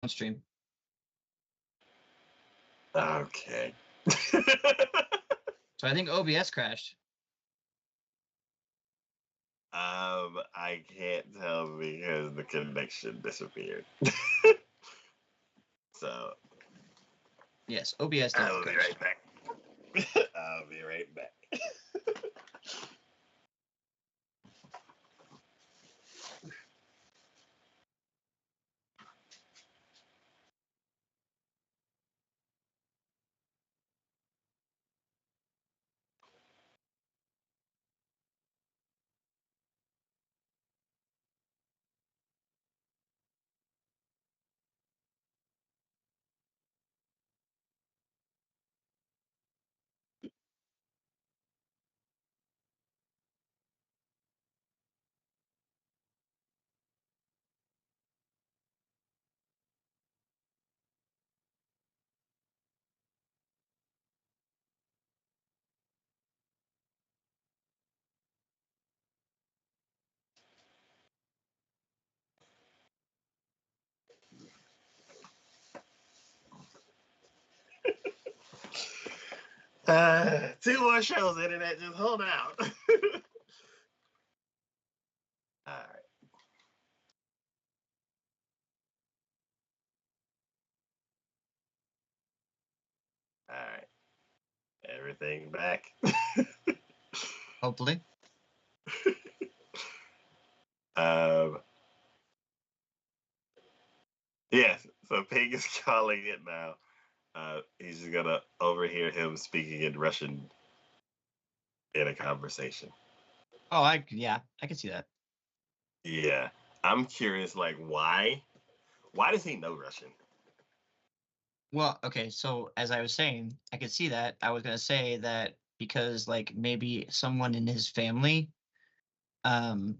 stream. Okay. So I think OBS crashed. I can't tell because the connection disappeared. So Yes, OBS I definitely will be crashed. right back. I'll be right back. Two more shows, internet. Just hold out. All right. All right. Everything back. Hopefully. um. Yes. So Pig is calling it now. He's just gonna overhear him speaking in Russian in a conversation. Oh, I can see that. Yeah. I'm curious, like, why? Why does he know Russian? Well, okay, so as I was saying, I could see that. I was gonna say that because like maybe someone in his family um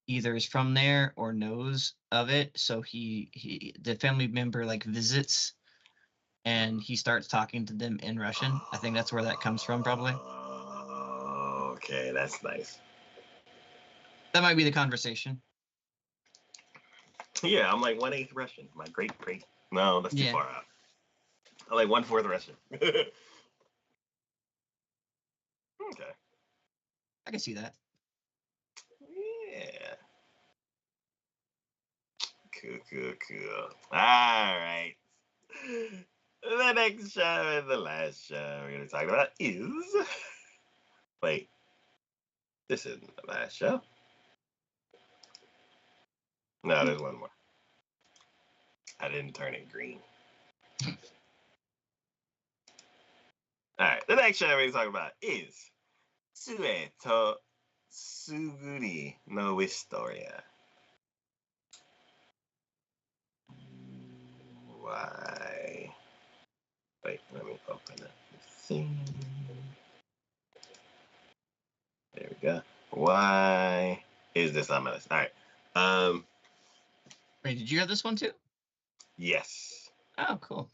either is from there or knows of it, so he the family member like visits and he starts talking to them in Russian. I think that's where that comes from, probably. Okay, that's nice. That might be the conversation. Yeah, I'm like 1/8 Russian. My great great. No, that's too Yeah, far out. I'm like 1/4 Russian. Okay. I can see that. Yeah. Cool. All right. The next show and the last show we're going to talk about is. Wait. This isn't the last show. No, there's one more. I didn't turn it green. All right. The next show we're going to talk about is Sue to Suguri no Historia. Why? Wait, let me open up the thing. There we go. Why is this on my list? All right. Wait, did you have this one too? Yes. Oh, cool.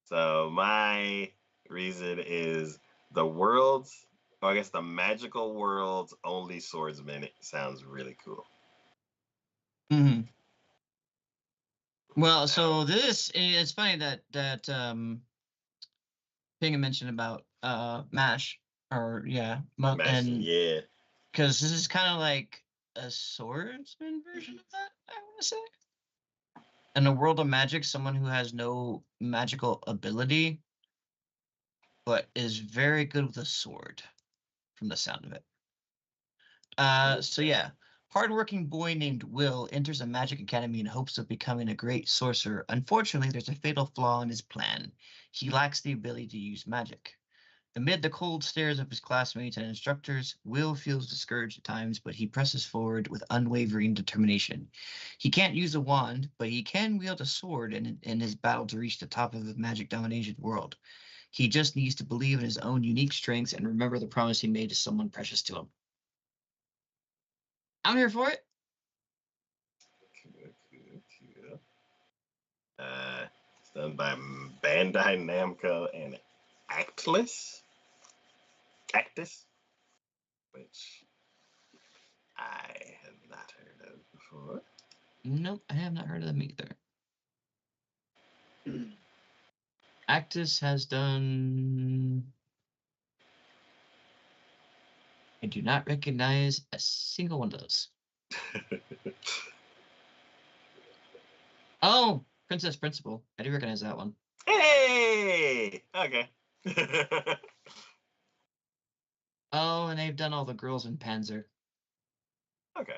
So my reason is the world's, or I guess the magical world's only swordsman. It sounds really cool. Hmm. Well, Now, so this it's funny that thing I mentioned about Mash or yeah, and yeah. because this is kind of like a swordsman version of that, I want to say. In a world of magic, someone who has no magical ability but is very good with a sword, from the sound of it. So yeah, hardworking boy named Will enters a magic academy in hopes of becoming a great sorcerer. Unfortunately, there's a fatal flaw in his plan. He lacks the ability to use magic. Amid the cold stares of his classmates and instructors, Will feels discouraged at times, but he presses forward with unwavering determination. He can't use a wand, but he can wield a sword in his battle to reach the top of the magic domination world. He just needs to believe in his own unique strengths and remember the promise he made to someone precious to him. I'm here for it. Cool. It's done by Bandai Namco and Actus, which I have not heard of before. Nope, I have not heard of them either. Actus has done. I do not recognize a single one of those. Oh, Princess Principal. I do recognize that one. Hey! Okay. Oh, and they've done all the girls in Panzer. Okay.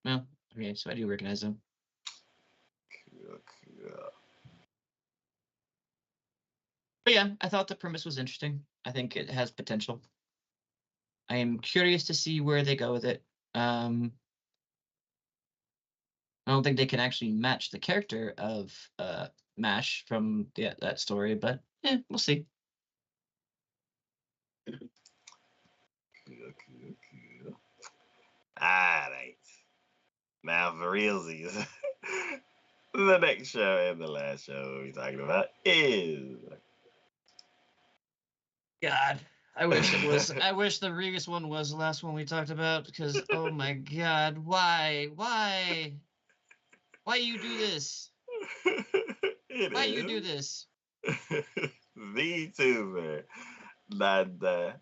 Well, okay, so I do recognize them. Cool. But yeah, I thought the premise was interesting. I think it has potential. I am curious to see where they go with it. I don't think they can actually match the character of Mash from that story, but we'll see. Cool. All right. Now for realsies. The next show and the last show we're talking about is. God, I wish it was. I wish the Regus one was the last one we talked about because oh my God, why you do this? It Why you do is this? VTuber Nanda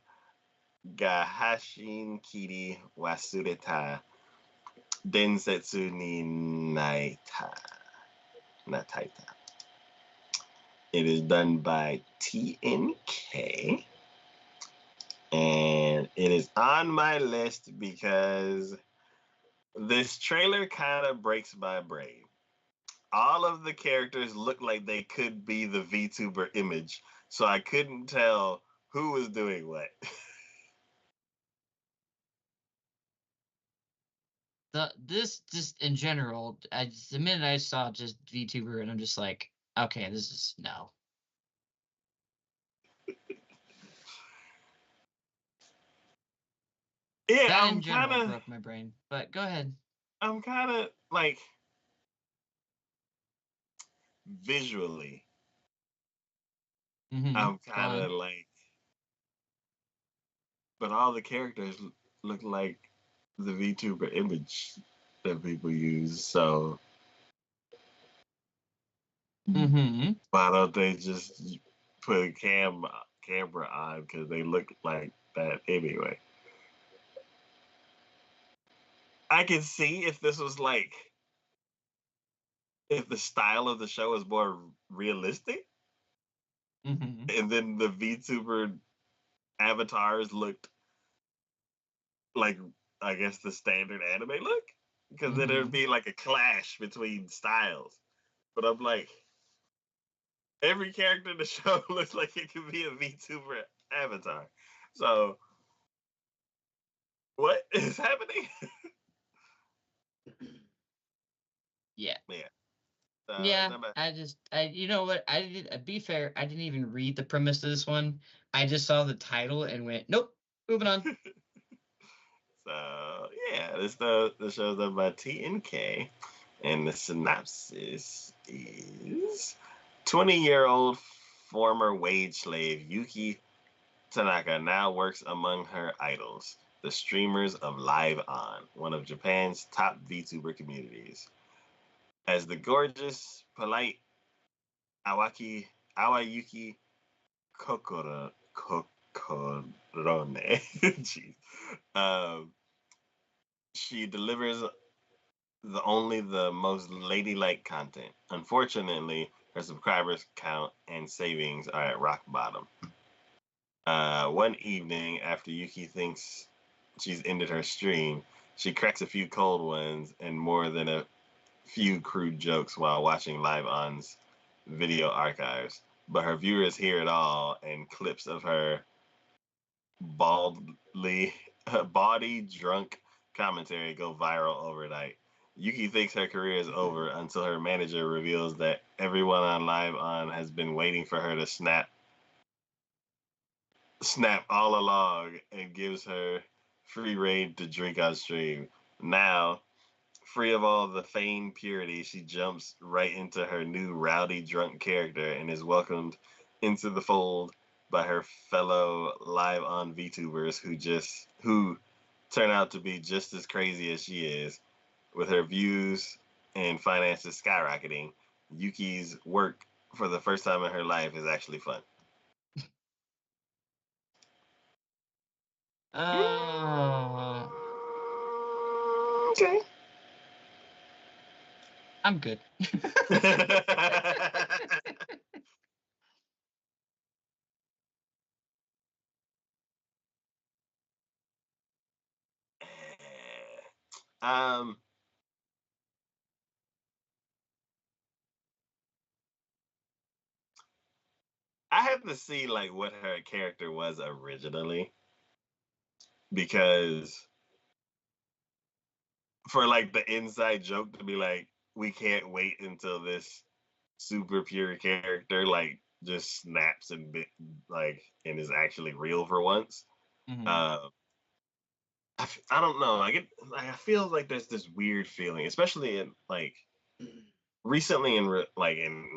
Gahashin Kiri Wasureta Densetsu ni Nataita. It is done by TNK. And it is on my list because this trailer kind of breaks my brain. All of the characters look like they could be the VTuber image, so I couldn't tell who was doing what. This just in general, the minute I saw just VTuber and I'm just like, okay, this is no. Yeah, That in general broke my brain. But go ahead. I'm kind of like visually, I'm Go kind of on. like, but all the characters look like the VTuber image that people use. So why don't they just put a camera on because they look like that anyway? I can see if this was like if the style of the show is more realistic, and then the VTuber avatars looked like I guess the standard anime look, because then there'd be like a clash between styles. But I'm like, every character in the show looks like it could be a VTuber avatar. So what is happening? Yeah. Yeah. Yeah, you know what? I did, be fair, I didn't even read the premise of this one. I just saw the title and went, nope, moving on. So yeah, the show's done by TNK, and the synopsis is 20-year-old former wage slave Yuki Tanaka now works among her idols, the streamers of Live On, one of Japan's top VTuber communities. As the gorgeous, polite Awayuki Kokorone, jeez, um, she delivers the most ladylike content. Unfortunately, her subscribers count and savings are at rock bottom. One evening, after Yuki thinks she's ended her stream, she cracks a few cold ones and more than a few crude jokes while watching Live On's video archives. But her viewers hear it all, and clips of her baldly, bawdy drunk commentary go viral overnight. Yuki thinks her career is over until her manager reveals that everyone on Live On has been waiting for her to snap all along and gives her free reign to drink on stream. Now, free of all the feigned purity, she jumps right into her new rowdy drunk character and is welcomed into the fold by her fellow Live On VTubers who turn out to be just as crazy as she is, with her views and finances skyrocketing, Yuki's work for the first time in her life is actually fun. Okay. I'm good. um, I have to see like what her character was originally, because for like the inside joke to be like, we can't wait until this super pure character like just snaps and and is actually real for once. Mm-hmm. I don't know. I feel like there's this weird feeling, especially in like recently in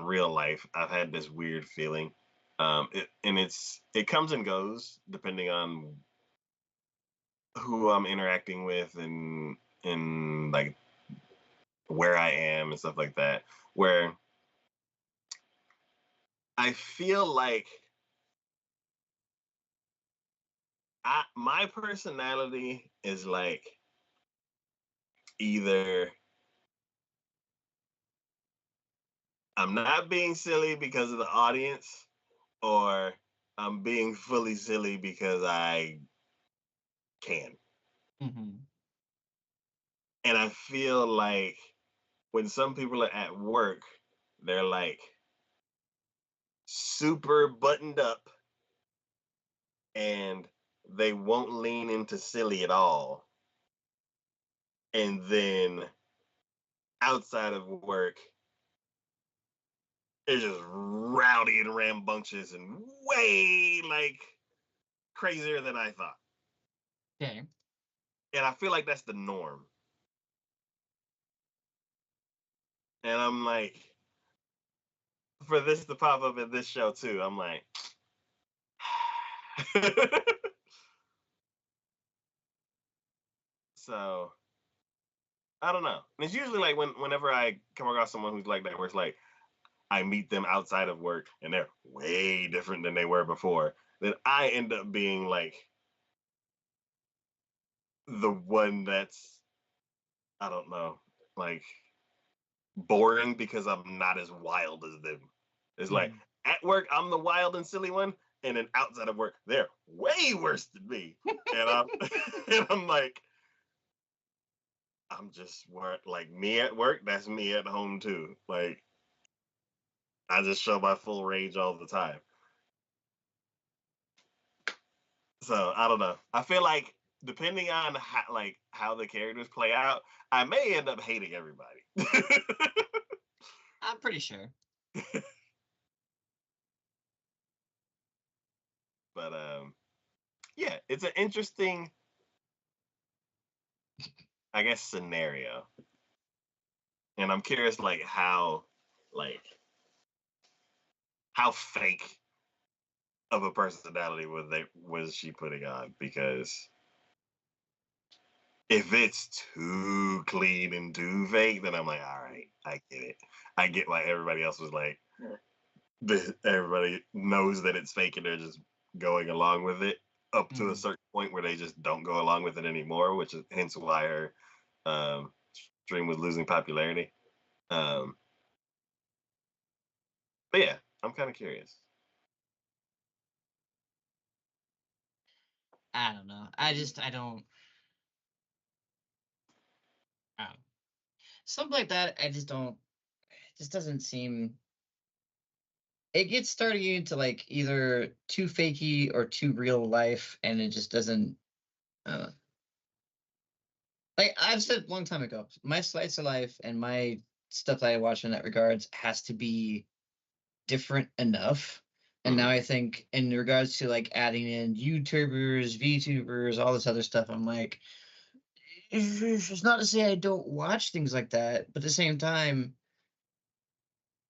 real life. I've had this weird feeling, it comes and goes depending on who I'm interacting with and like where I am and stuff like that. Where I feel like my personality is like either I'm not being silly because of the audience, or I'm being fully silly because I can. Mm-hmm. And I feel like when some people are at work, they're like super buttoned up and they won't lean into silly at all. And then outside of work, it's just rowdy and rambunctious and way like crazier than I thought. Okay. And I feel like that's the norm. And I'm like, for this to pop up in this show too, I'm like, so I don't know. And it's usually like whenever I come across someone who's like that, where it's like I meet them outside of work and they're way different than they were before, then I end up being like the one that's, I don't know, like boring because I'm not as wild as them. It's like Mm-hmm. at work I'm the wild and silly one, and then outside of work they're way worse than me. And I'm and I'm like, I'm just work like me at work, that's me at home too. Like I just show my full range all the time. So I don't know. I feel like depending on how the characters play out, I may end up hating everybody. I'm pretty sure. But yeah, it's an interesting, I guess, scenario, and I'm curious like how fake of a personality was she putting on, because if it's too clean and too fake, then I'm like, all right, I get it. I get why everybody else was like, everybody knows that it's fake and they're just going along with it up to a Mm-hmm. certain point where they just don't go along with it anymore, which is hence why her um, stream was losing popularity. Um, but yeah, I'm kind of curious. I don't know. I don't. Something like that. I just don't. It just doesn't seem. It gets starting into like either too fakey or too real life, and it just doesn't. Uh, like I've said a long time ago, my slice of life and my stuff that I watch in that regards has to be different enough. And now Mm-hmm. I think in regards to like adding in YouTubers, VTubers, all this other stuff, I'm like, it's not to say I don't watch things like that, but at the same time,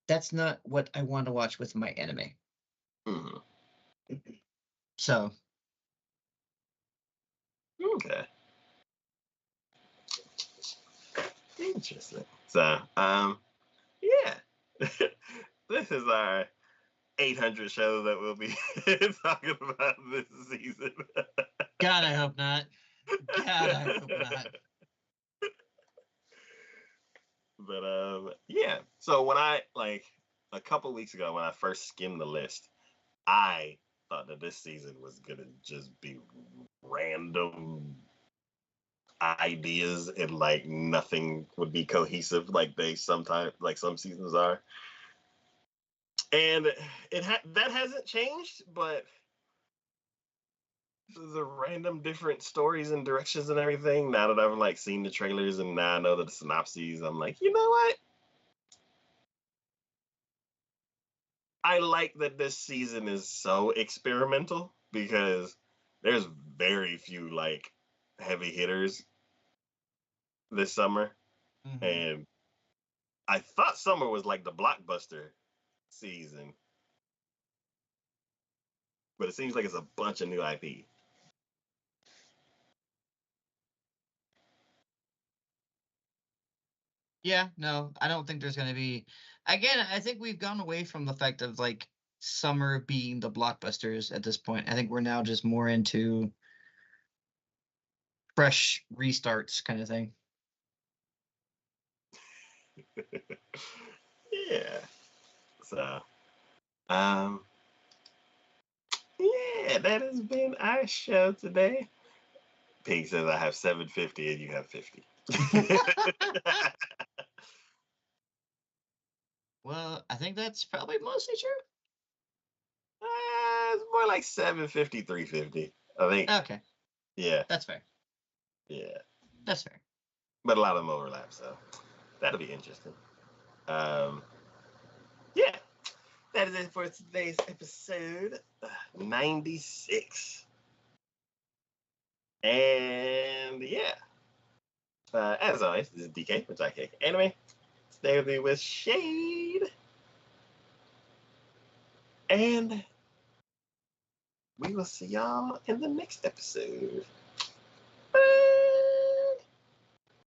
that's not what I want to watch with my anime. Mm-hmm. So Okay, interesting. So, yeah. This is our 800 show that we'll be talking about this season. God, I hope not. God, I hope not. But yeah. So when I a couple weeks ago when I first skimmed the list, I thought that this season was gonna just be random ideas and like nothing would be cohesive like they sometimes like some seasons are. And that hasn't changed, but the random different stories and directions and everything. Now that I've like seen the trailers and now I know the synopses, I'm like, you know what? I like that this season is so experimental because there's very few like heavy hitters this summer. Mm-hmm. And I thought summer was like the blockbuster season, but it seems like it's a bunch of new IP. Yeah, no, I don't think there's going to be. Again, I think we've gone away from the fact of like summer being the blockbusters at this point. I think we're now just more into fresh restarts kind of thing. Yeah. So, um, yeah, that has been our show today. Pink says I have 750 and you have 50. Well, I think that's probably mostly true. It's more like 750, 350. I think. Okay, Yeah. that's fair. Yeah. That's fair. But a lot of them overlap, so that'll be interesting. Yeah. That is it for today's episode 96. And yeah. As always, this is DK from TacoYaki Anime. Stay with me with Shade. And we will see y'all in the next episode.